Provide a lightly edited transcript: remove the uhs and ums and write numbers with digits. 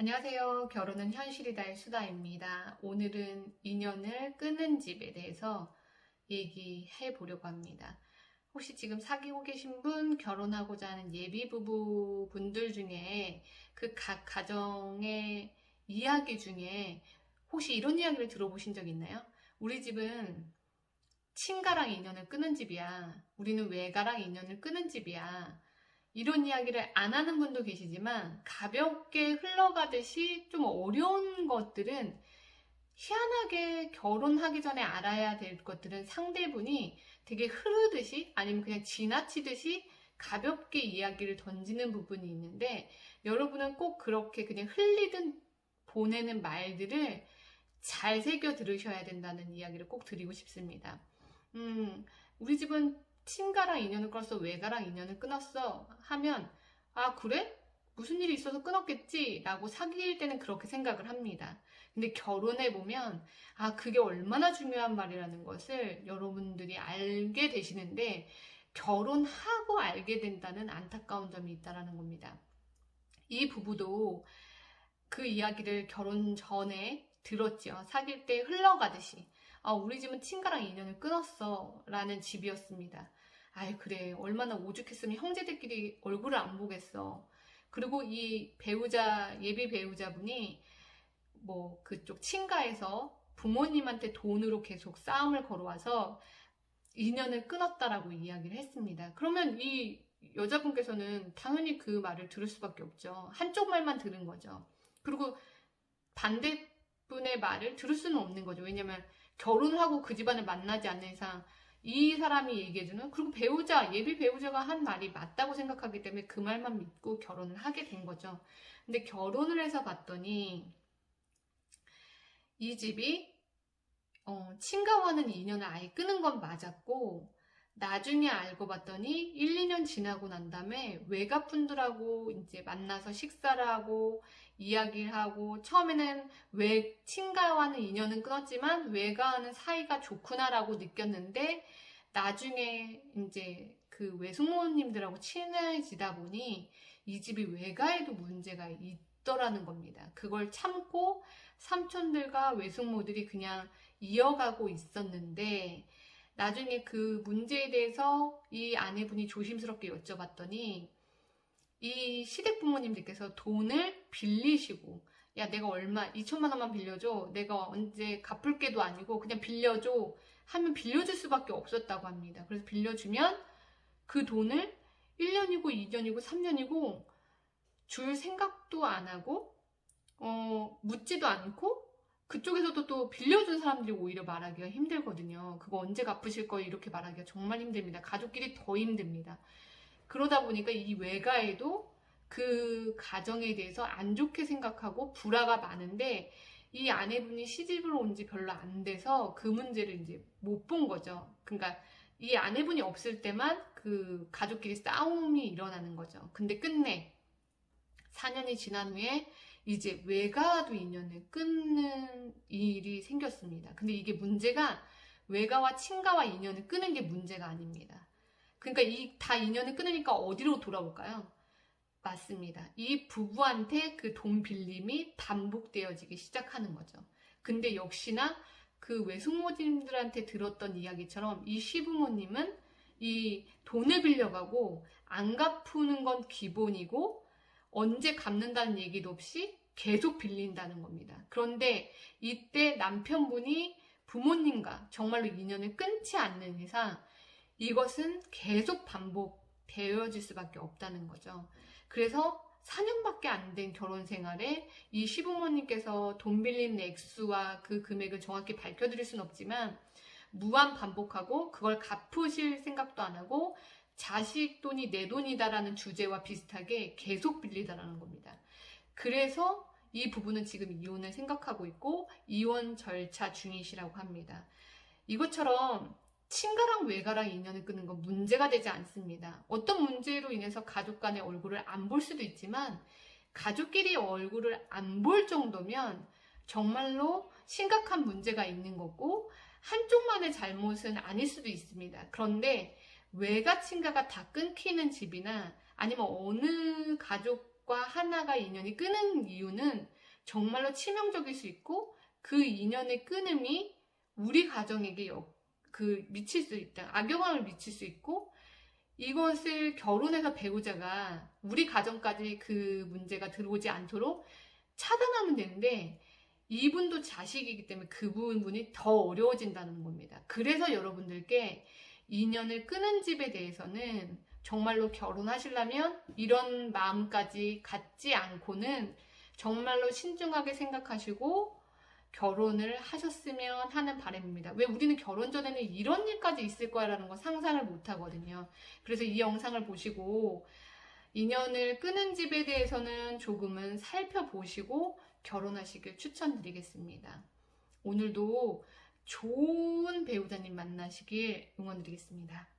안녕하세요. 결혼은 현실이다의 수다입니다. 오늘은 인연을 끊는 집에 대해서 얘기해 보려고 합니다. 혹시 지금 사귀고 계신 분, 결혼하고자 하는 예비부부 분들 중에 그 각 가정의 이야기 중에 혹시 이런 이야기를 들어보신 적 있나요? 우리 집은 친가랑 인연을 끊는 집이야. 우리는 외가랑 인연을 끊는 집이야. 이런 이야기를 안 하는 분도 계시지만 가볍게 흘러가듯이 좀 어려운 것들은 희한하게 결혼하기 전에 알아야 될 것들은 상대분이 되게 흐르듯이 아니면 그냥 지나치듯이 가볍게 이야기를 던지는 부분이 있는데 여러분은 꼭 그렇게 그냥 흘리듯 보내는 말들을 잘 새겨 들으셔야 된다는 이야기를 꼭 드리고 싶습니다. 우리 집은 친가랑 인연을 끊었어, 외가랑 인연을 끊었어 하면 아 그래? 무슨 일이 있어서 끊었겠지? 라고 사귈 때는 그렇게 생각을 합니다. 근데 결혼해보면 아 그게 얼마나 중요한 말이라는 것을 여러분들이 알게 되시는데 결혼하고 알게 된다는 안타까운 점이 있다는 겁니다. 이 부부도 그 이야기를 결혼 전에 들었지요. 사귈 때 흘러가듯이. 아, 우리 집은 친가랑 인연을 끊었어. 라는 집이었습니다. 아이, 그래. 얼마나 오죽했으면 형제들끼리 얼굴을 안 보겠어. 그리고 이 배우자, 예비 배우자분이 뭐 그쪽 친가에서 부모님한테 돈으로 계속 싸움을 걸어와서 인연을 끊었다라고 이야기를 했습니다. 그러면 이 여자분께서는 당연히 그 말을 들을 수밖에 없죠. 한쪽 말만 들은 거죠. 그리고 반대분의 말을 들을 수는 없는 거죠. 왜냐면 결혼을 하고 그 집안을 만나지 않는 이상 이 사람이 얘기해주는 그리고 배우자, 예비 배우자가 한 말이 맞다고 생각하기 때문에 그 말만 믿고 결혼을 하게 된 거죠. 근데 결혼을 해서 봤더니 이 집이 친가와는 인연을 아예 끊은 건 맞았고 나중에 알고 봤더니 1, 2년 지나고 난 다음에 외가분들하고 이제 만나서 식사를 하고 이야기를 하고 처음에는 친가와는 인연은 끊었지만 외가와는 사이가 좋구나라고 느꼈는데 나중에 이제 그 외숙모님들하고 친해지다 보니 이 집이 외가에도 문제가 있더라는 겁니다. 그걸 참고 삼촌들과 외숙모들이 그냥 이어가고 있었는데 나중에 그 문제에 대해서 이 아내분이 조심스럽게 여쭤봤더니 이 시댁 부모님들께서 돈을 빌리시고 야 내가 얼마 2천만 원만 빌려줘 내가 언제 갚을 게도 아니고 그냥 빌려줘 하면 빌려줄 수밖에 없었다고 합니다. 그래서 빌려주면 그 돈을 1년이고 2년이고 3년이고 줄 생각도 안 하고 묻지도 않고 그쪽에서도 또 빌려준 사람들이 오히려 말하기가 힘들거든요. 그거 언제 갚으실 거예요? 이렇게 말하기가 정말 힘듭니다. 가족끼리 더 힘듭니다. 그러다 보니까 이 외가에도 그 가정에 대해서 안 좋게 생각하고 불화가 많은데 이 아내분이 시집을 온 지 별로 안 돼서 그 문제를 이제 못 본 거죠. 그러니까 이 아내분이 없을 때만 그 가족끼리 싸움이 일어나는 거죠. 근데 끝내 4년이 지난 후에 이제 외가도 인연을 끊는 일이 생겼습니다. 근데 이게 문제가 외가와 친가와 인연을 끊는 게 문제가 아닙니다. 그러니까 이 다 인연을 끊으니까 어디로 돌아올까요? 맞습니다. 이 부부한테 그 돈 빌림이 반복되어지기 시작하는 거죠. 근데 역시나 그 외숙모님들한테 들었던 이야기처럼 이 시부모님은 이 돈을 빌려가고 안 갚는 건 기본이고 언제 갚는다는 얘기도 없이 계속 빌린다는 겁니다. 그런데 이때 남편분이 부모님과 정말로 인연을 끊지 않는 이상 이것은 계속 반복되어질 수밖에 없다는 거죠. 그래서 4년밖에 안 된 결혼 생활에 이 시부모님께서 돈 빌린 액수와 그 금액을 정확히 밝혀드릴 수는 없지만 무한 반복하고 그걸 갚으실 생각도 안 하고 자식 돈이 내 돈이다라는 주제와 비슷하게 계속 빌리다라는 겁니다. 그래서 이 부부는 지금 이혼을 생각하고 있고 이혼 절차 중이시라고 합니다. 이것처럼 친가랑 외가랑 인연을 끊는 건 문제가 되지 않습니다. 어떤 문제로 인해서 가족 간의 얼굴을 안 볼 수도 있지만 가족끼리 얼굴을 안 볼 정도면 정말로 심각한 문제가 있는 거고 한쪽만의 잘못은 아닐 수도 있습니다. 그런데 외가 친가가 다 끊기는 집이나 아니면 어느 가족과 하나가 인연이 끊는 이유는 정말로 치명적일 수 있고 그 인연의 끊음이 우리 가정에게 미칠 수 있다. 악영향을 미칠 수 있고 이것을 결혼해서 배우자가 우리 가정까지 그 문제가 들어오지 않도록 차단하면 되는데 이분도 자식이기 때문에 그 부분이 더 어려워진다는 겁니다. 그래서 여러분들께 인연을 끊은 집에 대해서는 정말로 결혼하시려면 이런 마음까지 갖지 않고는 정말로 신중하게 생각하시고 결혼을 하셨으면 하는 바람입니다. 왜 우리는 결혼 전에는 이런 일까지 있을 거라는 거 상상을 못 하거든요. 그래서 이 영상을 보시고 인연을 끊은 집에 대해서는 조금은 살펴보시고 결혼하시길 추천드리겠습니다. 오늘도 좋은 배우자님 만나시길 응원드리겠습니다.